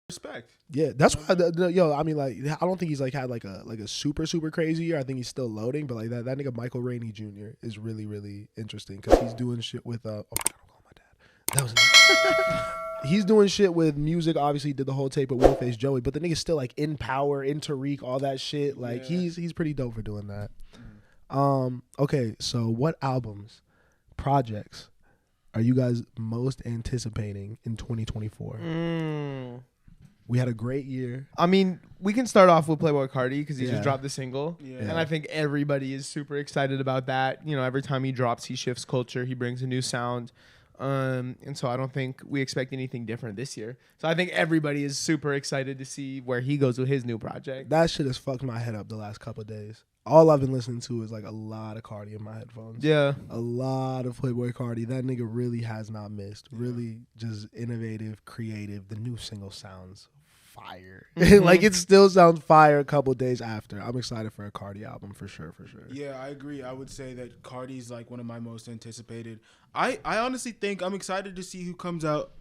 Respect. Yeah, that's why. Yo, I mean, like, I don't think he's like had like a super crazy year. I think he's still loading, but like that nigga Michael Rainey Jr. is really interesting because he's doing shit with oh my god, I'm calling my dad. That was he's doing shit with music. Obviously, did the whole tape with Willface Joey, but the nigga's still like in Power, in Tariq, all that shit. Like he's pretty dope for doing that. Okay, so what albums, projects are you guys most anticipating in 2024? We had a great year. I mean, we can start off with Playboi Carti because he Yeah. just dropped the single. Yeah. And I think everybody is super excited about that. You know, every time he drops, he shifts culture. He brings a new sound. And so I don't think we expect anything different this year. So I think everybody is super excited to see where he goes with his new project. That shit has fucked my head up the last couple of days. All I've been listening to is like a lot of Cardi in my headphones. Yeah. A lot of Playboi Carti. That nigga really has not missed. Really just innovative, creative. The new single sounds fire. Like it still sounds fire a couple days after. I'm excited for a Cardi album for sure. Yeah, I agree. I would say that Cardi's like one of my most anticipated. I honestly think I'm excited to see who comes out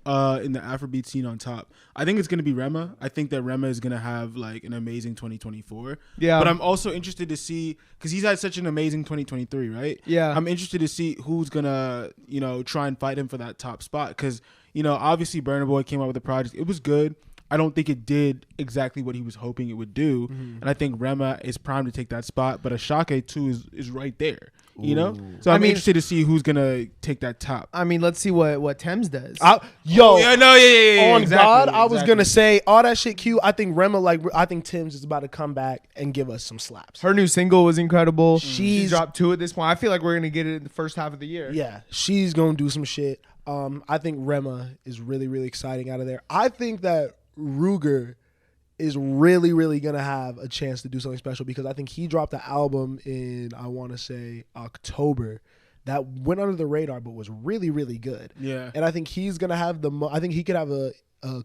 in the Afrobeat scene on top. I think it's going to be Rema. I think that Rema is going to have like an amazing 2024. Yeah. But I'm also interested to see, because he's had such an amazing 2023, right? Yeah. I'm interested to see who's going to, try and fight him for that top spot. Because, obviously Burna Boy came out with a project. It was good. I don't think it did exactly what he was hoping it would do. And I think Rema is primed to take that spot. But Ashake, too, is right there. So I'm interested to see who's going to take that top. I mean, let's see what Thames does. Yeah. On exactly, God, I was going to say all that shit cute. I think I think Tim's is about to come back and give us some slaps. Her new single was incredible. She's dropped 2 at this point. I feel like we're going to get it in the first half of the year. Yeah, she's going to do some shit. I think Rema is really exciting out of there. I think that Ruger is really going to have a chance to do something special because I think he dropped the album in, I want to say, October that went under the radar but was really good. Yeah. And I think he's going to have I think he could have a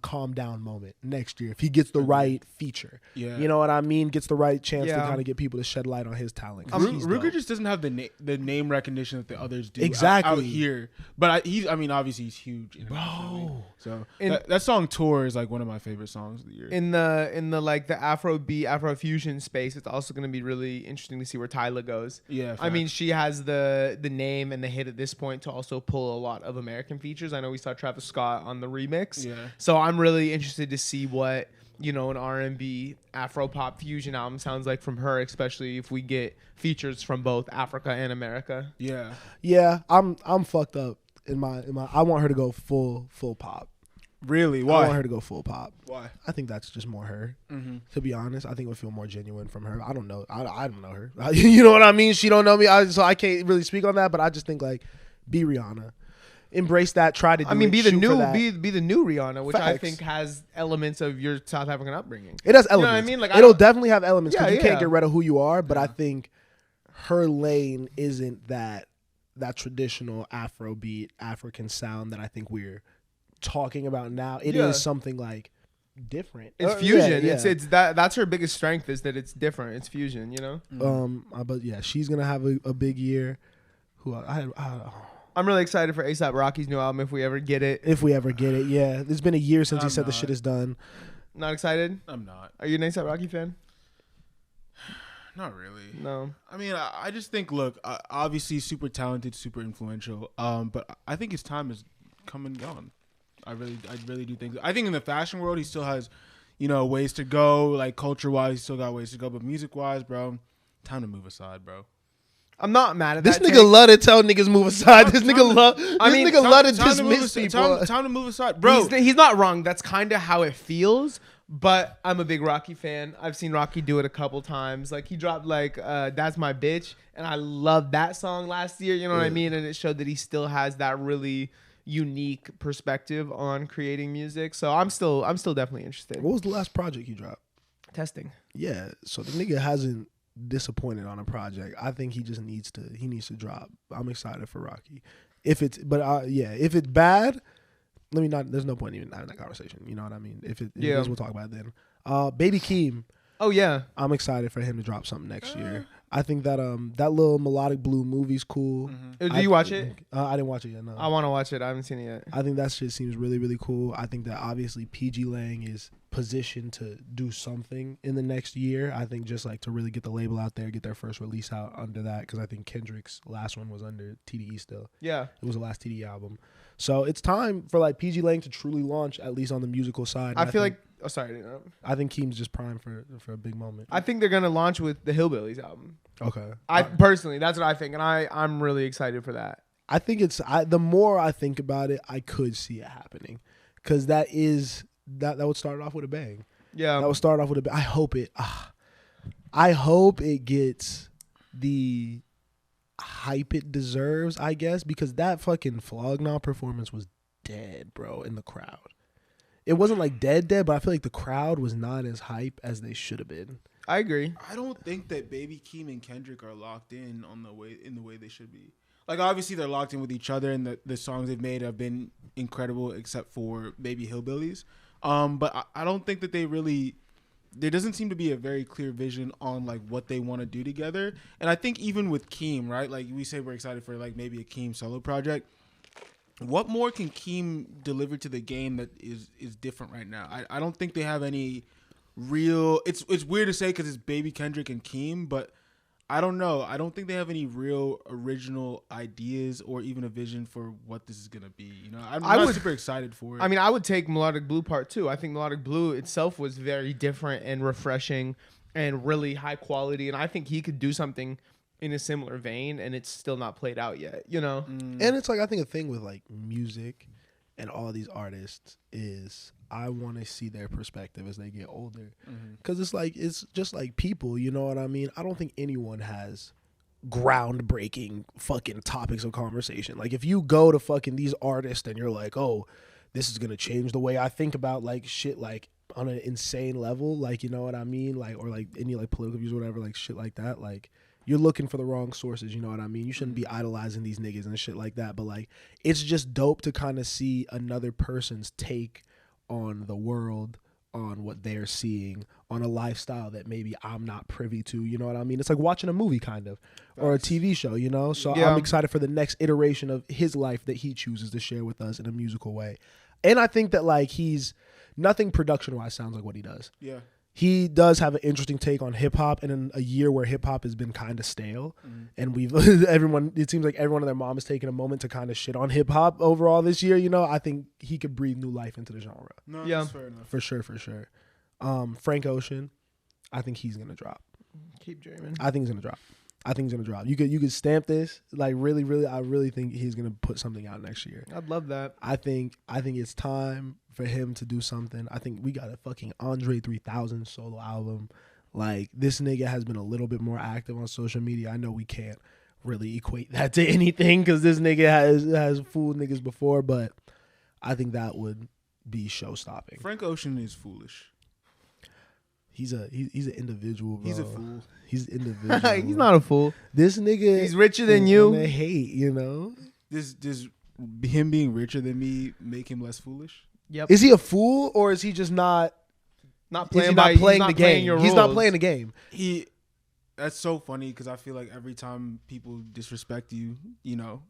calm down moment next year if he gets the right feature. Yeah. You know what I mean? Gets the right chance to Yeah. kind of get people to shed light on his talent. 'Cause he's Ruger dope. just doesn't have the name recognition that the others do Exactly. out here. But obviously he's huge. Bro. So that song Tour is like one of my favorite songs of the year. In the like the Afrobeat, Afrofusion space, it's also going to be really interesting to see where Tyla goes. Yeah, I mean, she has the name and the hit at this point to also pull a lot of American features. I know we saw Travis Scott on the remix. Yeah. So I'm really interested to see what, an R&B Afro-pop fusion album sounds like from her, especially if we get features from both Africa and America. Yeah. Yeah, I'm fucked up in my I want her to go full pop. Really? I Why? want her to go full pop. Why? I think that's just more her. Mm-hmm. To be honest, I think it would feel more genuine from her. I don't know. I don't know her. You know what I mean? She don't know me, so I can't really speak on that. But I just think like, be Rihanna, embrace that. Try to. Be the shoot new for that. be the new Rihanna, which I Facts. think has elements of your South African upbringing. It has You know elements. what I mean? Like, it'll definitely have elements because Yeah, you can't yeah. get rid of who you are. But I think her lane isn't that traditional Afrobeat African sound that I think we're talking about now. It is Yeah. something like different. It's fusion. It's that's her biggest strength is that it's different. It's fusion. But yeah, she's gonna have a big year. Who I'm really excited for A$AP Rocky's new album if we ever get it. if we ever get it, yeah. It's been a year since he I'm said the not. shit is done. Not excited? I'm not. Are you an A$AP Rocky fan? Not really. No. I mean, I just think, look, obviously super talented, super influential. But I think his time is come and gone. I really do think. I think in the fashion world, he still has, ways to go. Like culture wise, he still got ways to go. But music wise, bro, time to move aside, bro. I'm not mad at This that. nigga love to tell niggas move aside. This nigga love. This nigga love to Time to move dismiss aside. people. Time to move aside, bro. He's not wrong. That's kind of how it feels. But I'm a big Rocky fan. I've seen Rocky do it a couple times. Like he dropped That's My Bitch, and I loved that song last year. You know what I mean? And it showed that he still has that really unique perspective on creating music. So I'm still definitely interested. What was the last project he dropped? Testing. Yeah, so the nigga hasn't disappointed on a project. I think he just needs to drop. I'm excited for Rocky. If it's bad, there's no point even having that conversation. You know what I mean? If it is, we'll talk about it then. Baby Keem, Oh yeah. I'm excited for him to drop something next year. I think that that little Melodic Blue movie's cool. Did you watch it? I didn't watch it yet. No. I want to watch it. I haven't seen it yet. I think that shit seems really, really cool. I think that obviously PG Lang is positioned to do something in the next year. I think just like to really get the label out there, get their first release out under that, because I think Kendrick's last one was under TDE still. Yeah. It was the last TDE album. So it's time for like PG Lang to truly launch, at least on the musical side. I feel like, oh, sorry. I think Keem's just primed for a big moment. I think they're going to launch with the Hillbillies album. Okay. I personally, that's what I think. And I'm really excited for that. I think the more I think about it, I could see it happening, because that would start off with a bang. Yeah. That would start off with a bang. I hope it gets the hype it deserves, I guess, because that fucking Flognaw performance was dead, bro, in the crowd. It wasn't like dead, but I feel like the crowd was not as hype as they should have been. I agree. I don't think that Baby Keem and Kendrick are locked in the way they should be. Like, obviously they're locked in with each other, and the songs they've made have been incredible, except for maybe Hillbillies. But I don't think that there doesn't seem to be a very clear vision on like what they want to do together. And I think even with Keem, right? Like we say we're excited for like maybe a Keem solo project. What more can Keem deliver to the game that is different right now? I don't think they have any real. It's weird to say because it's Baby Kendrick and Keem, but I don't know. I don't think they have any real original ideas or even a vision for what this is gonna be. You know, I'm not super excited for it. I mean, I would take Melodic Blue Part 2. I think Melodic Blue itself was very different and refreshing and really high quality, and I think he could do something in a similar vein, and it's still not played out yet. You know, And it's like, I think a thing with like music and all these artists is I want to see their perspective as they get older, because it's just like people, you know what I mean? I don't think anyone has groundbreaking fucking topics of conversation. Like if you go to fucking these artists and you're like, oh, this is gonna change the way I think about like shit, like on an insane level, like, you know what I mean, like, or like any like political views or whatever, like shit like that, like you're looking for the wrong sources, you know what I mean? You shouldn't be idolizing these niggas and shit like that. But like, it's just dope to kind of see another person's take on the world, on what they're seeing, on a lifestyle that maybe I'm not privy to, you know what I mean? It's like watching a movie kind of, or a TV show, you know? So Yeah. I'm excited for the next iteration of his life that he chooses to share with us in a musical way. And I think that like he's, nothing production-wise sounds like what he does. yeah. He does have an interesting take on hip hop, and in a year where hip hop has been kind of stale, and it seems like everyone and their mom is taking a moment to kind of shit on hip hop overall this year. You know, I think he could breathe new life into the genre. No, Yeah. that's fair enough. For sure. Frank Ocean, I think he's gonna drop. keep dreaming. I think he's gonna drop. You could stamp this like really. I really think he's gonna put something out next year. I'd love that. I think it's time for him to do something. I think we got a fucking Andre 3000 solo album. Like, this nigga has been a little bit more active on social media. I know we can't really equate that to anything because this nigga has fooled niggas before, but I think that would be show stopping. Frank Ocean is foolish. He's an individual, bro. He's a fool. He's an individual. He's not a fool. This nigga. He's richer than you. They hate, you know. Does him being richer than me make him less foolish? Yep. Is he a fool or is he just not? Not Is he playing not by playing the game? your He's not rules. playing the game. That's so funny because I feel like every time people disrespect you, you know,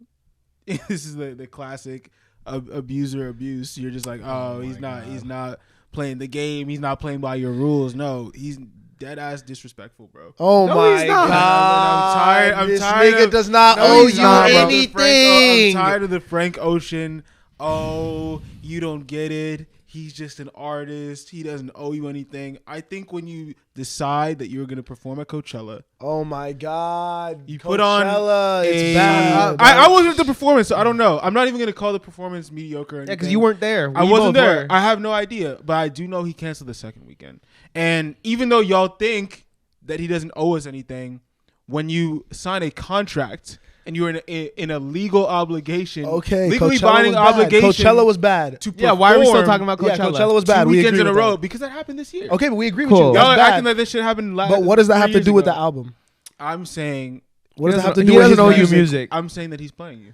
this is the classic abuser abuse. You're just like, oh, he's not playing the game. He's not playing by your rules. No, he's dead ass disrespectful, bro. Oh No, my he's not. god! I'm this tired nigga of- does not No, owe he's you not, bro. anything. I'm tired of the Frank Ocean. Oh, you don't get it. He's just an artist. He doesn't owe you anything. I think when you decide that you're going to perform at Coachella, Oh my god! you put on Coachella, it's a- bad. I wasn't at the performance, so I don't know. I'm not even going to call the performance mediocre. Or Yeah, because anything. you weren't there. I We wasn't both there. were. I have no idea, but I do know he canceled the second weekend. And even though y'all think that he doesn't owe us anything, when you sign a contract and you're in a legal obligation, Okay, legally Coachella binding was bad. obligation, Coachella was bad. to Yeah, why are we still perform talking about Coachella? Yeah, Coachella was bad. two We weekends agree in a with row that. because that happened this year. Okay, but we agree Cool. with you. Y'all That's are acting bad. like this shit happened last. But what does that 3 have to years do with ago. the album? I'm saying What does that have to He do with his doesn't owe you music? music. I'm saying that he's playing you.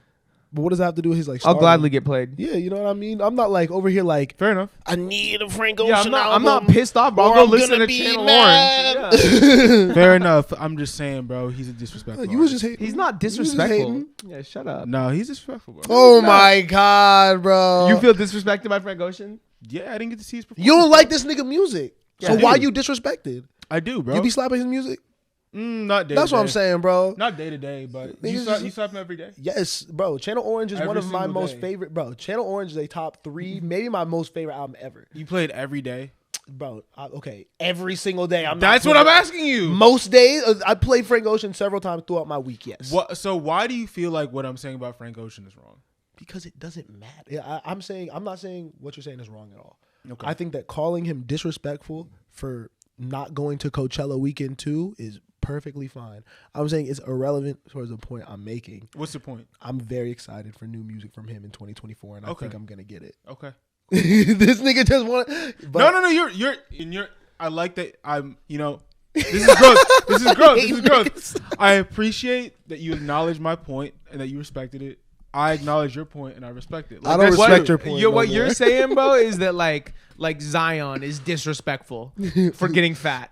But what does that have to do with his like? I'll stardom? gladly get played. Yeah, you know what I mean. I'm not like over here like. Fair enough. I need a Frank Ocean Yeah, I'm not album, pissed off, bro. or I'll I'm go listen gonna to be Channel mad. Orange. Yeah. Fair enough. I'm just saying, bro. He's a disrespectful. You was just artist. hating. He's not You was just disrespectful. hating. Yeah, shut up. No, he's disrespectful, bro. Oh my god, bro! You feel disrespected by Frank Ocean? Yeah, I didn't get to see his performance. You don't like this nigga music, Yeah, so I why do. you disrespected? I do, bro. You be slapping his music? Not day. That's what I'm saying, bro. Not day to day, but Niggas you slap him every day. Yes, bro. Channel Orange is one Every of my single most day. favorite. Bro, Channel Orange is a top 3, maybe my most favorite album ever. You played every day. Bro, okay, every single day. That's what I'm asking you. Most days, I play Frank Ocean several times throughout my week. Yes. What? So why do you feel like what I'm saying about Frank Ocean is wrong? Because it doesn't matter. Yeah, I'm not saying what you're saying is wrong at all. Okay. I think that calling him disrespectful for not going to Coachella weekend 2 is perfectly fine. I'm saying it's irrelevant towards the point I'm making. What's the point? I'm very excited for new music from him in 2024, and I Okay. think I'm gonna get it. Okay. This nigga just want. No. You're. I like that. This is growth. This is growth. This is growth. I appreciate that you acknowledge my point and that you respected it. I acknowledge your point and I respect it. I don't that's respect true. your point. What no you're more. saying, bro, is that like Zion is disrespectful for getting fat.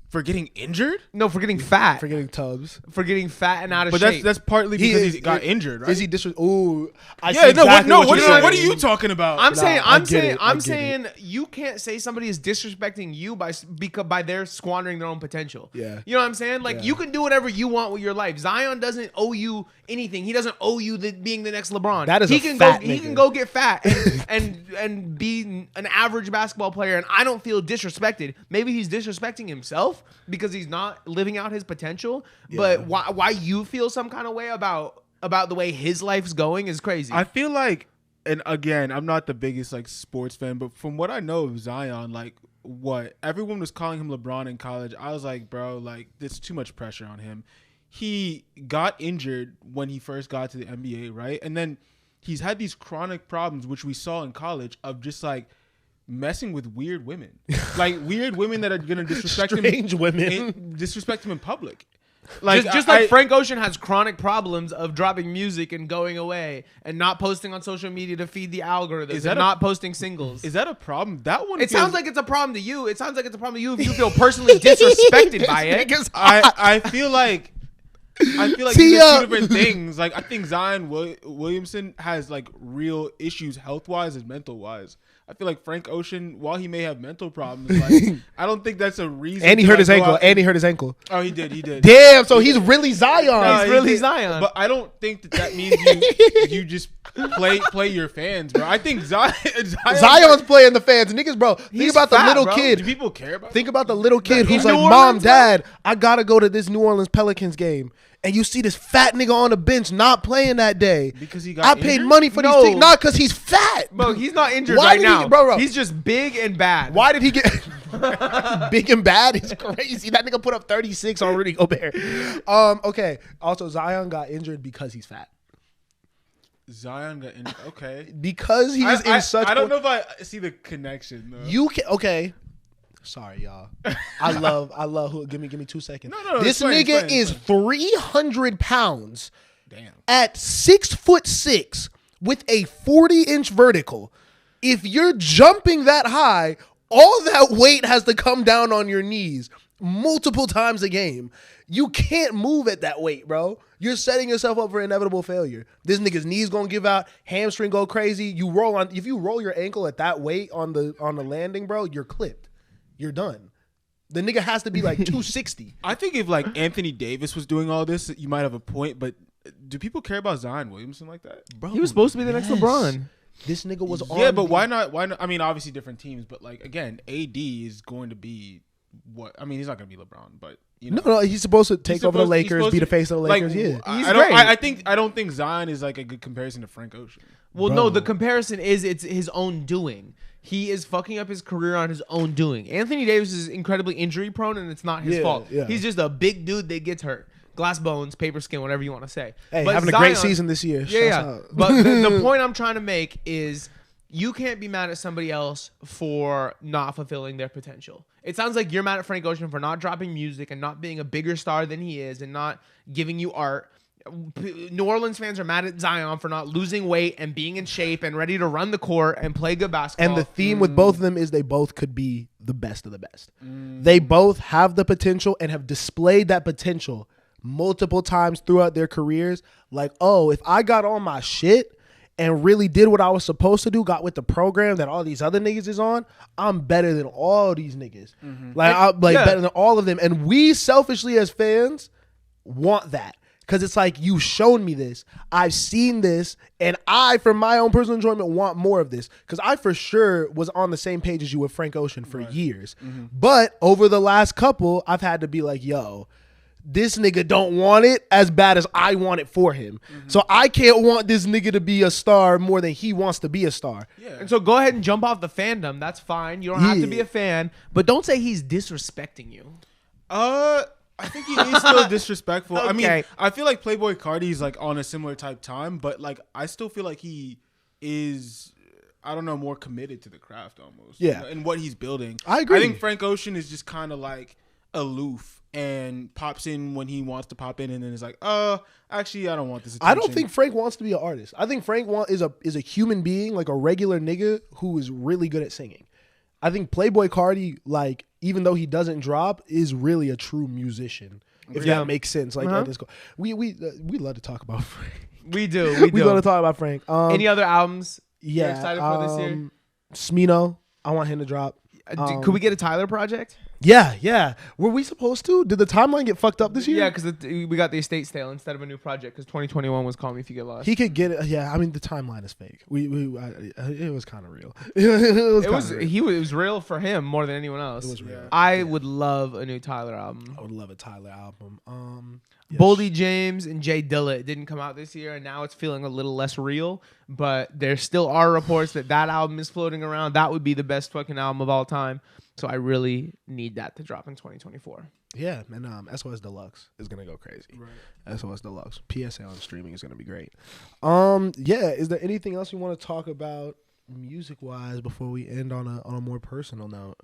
For getting injured. No, for getting fat. for getting Tubbs. For getting fat and out of But shape. that's partly He because is- he got injured, right? Is he Ooh, I Yeah. see No. exactly What you're are saying. you talking about? I'm saying I I'm get saying it. I I'm get saying you can't say somebody is disrespecting you by their squandering their own potential. Yeah. You know what I'm saying? Like Yeah. you can do whatever you want with your life. Zion doesn't owe you anything. He doesn't owe you being the next LeBron. That is he a can fat go he nigga. can go get fat and be an average basketball player, and I don't feel disrespected. Maybe he's disrespecting himself because he's not living out his potential. But why you feel some kind of way about the way his life's going is crazy. I feel like, and again, I'm not the biggest like sports fan, but from what I know of Zion, like what everyone was calling him LeBron in college, I was like, bro, like there's too much pressure on him. He got injured when he first got to the NBA, right? And then he's had these chronic problems, which we saw in college, of just like messing with weird women, like weird women that are gonna disrespect Strange him, women. disrespect him in public. Like just like Frank Ocean has chronic problems of dropping music and going away and not posting on social media to feed the algorithms Is that and a- not posting singles. is that a problem? That one. It feels- sounds like it's a problem to you. It sounds like it's a problem to you if you feel personally disrespected by it. I feel like these See, are two different things. Like I think Zion Williamson has like real issues health wise and mental wise. I feel like Frank Ocean, while he may have mental problems, like I don't think that's a reason. And he to, hurt like, his go ankle. out And he hurt his ankle. Oh, he did. Damn. So he's really Zion. No, He's he really did. Zion. But I don't think that means you just play your fans, bro. I think Zion's playing the fans. Niggas, bro. Think He's about the fat, little bro. Do kid. people care about? Think about the little kid who's In like, New Mom, Orleans, bro? Dad, I gotta go to this New Orleans Pelicans game. And you see this fat nigga on the bench not playing that day. Because he got I paid injured? money for No. these things. Not because he's fat. Bro, he's not injured Why right did he now. get- bro. He's just big and bad. Why did he get big and bad? It's crazy. That nigga put up 36 on Rudy Gobert. Okay. Also, Zion got injured because he's fat. Zion got injured. Okay. Because he is in such. I don't know if I see the connection though. You can okay. Sorry, y'all. I love who. Give me 2 seconds. No, This explain, nigga explain, is 300 pounds Damn. at 6'6" with a 40-inch vertical. If you're jumping that high, all that weight has to come down on your knees multiple times a game. You can't move at that weight, bro. You're setting yourself up for inevitable failure. This nigga's knees gonna give out, hamstring go crazy. If you roll your ankle at that weight on the landing, bro, you're clipped. You're done. The nigga has to be like 260. I think if like Anthony Davis was doing all this, you might have a point. But do people care about Zion Williamson like that? Bro, He was supposed to be the next LeBron. This nigga was on. Yeah, but why not? Why not? I mean, obviously different teams, but like again, AD is going to be what? I mean, he's not going to be LeBron, but you know. No, he's supposed to take He's over the supposed- he's Lakers, supposed be the to- face of the like, Lakers. Yeah. He's I don't. great. I don't think Zion is like a good comparison to Frank Ocean. Well, Bro. no, the comparison is it's his own doing. He is fucking up his career on his own doing. Anthony Davis is incredibly injury prone, and it's not his Yeah, fault. yeah. He's just a big dude that gets hurt. Glass bones, paper skin, whatever you want to say. Hey, But having a great Zion- season this year. Yeah, Shouts yeah. out. But the point I'm trying to make is you can't be mad at somebody else for not fulfilling their potential. It sounds like you're mad at Frank Ocean for not dropping music and not being a bigger star than he is and not giving you art. New Orleans fans are mad at Zion for not losing weight and being in shape and ready to run the court and play good basketball. And the theme with both of them is they both could be the best of the best. They both have the potential and have displayed that potential multiple times throughout their careers. Like, oh, if I got on my shit and really did what I was supposed to do, got with the program that all these other niggas is on, I'm better than all these niggas. I'm better than all of them. And we selfishly as fans want that. Because it's like, you've shown me this. I've seen this. And I, for my own personal enjoyment, want more of this. Because I for sure was on the same page as you with Frank Ocean for years. But over the last couple, I've had to be like, yo, this nigga don't want it as bad as I want it for him. So I can't want this nigga to be a star more than he wants to be a star. Yeah. And so go ahead and jump off the fandom. That's fine. You don't have to be a fan. But don't say he's disrespecting you. I think he is still disrespectful. Okay. I mean, I feel like Playboi Carti is like on a similar type time, but like I still feel like he is, I don't know, more committed to the craft almost. Yeah. You know, and what he's building. I agree. I think Frank Ocean is just kind of like aloof and pops in when he wants to pop in, and then is like, actually, I don't want this attention. I don't think Frank wants to be an artist. I think Frank is a human being, like a regular nigga who is really good at singing. I think Playboi Carti, like, even though he doesn't drop, is really a true musician. If that makes sense. Like, at this we love to talk about Frank. We do. We love to talk about Frank. Any other albums you're excited for this year? Smino, I want him to drop. Could we get a Tyler project? Yeah. Were we supposed to? Did the timeline get fucked up this year? Yeah, because we got the estate sale instead of a new project because 2021 was Call Me If You Get Lost. He could get it. Yeah, I mean, the timeline is fake. It was kind of real. It was real for him more than anyone else. It was real. I would love a new Tyler album. I would love a Tyler album. Yes. Boldy James and Jay Dilla, it didn't come out this year, and now it's feeling a little less real. But there still are reports that album is floating around. That would be the best fucking album of all time. So I really need that to drop in 2024. Yeah, and SOS Deluxe is gonna go crazy. Right. SOS Deluxe, PSA on streaming is gonna be great. Yeah. Is there anything else you want to talk about music wise before we end on a more personal note?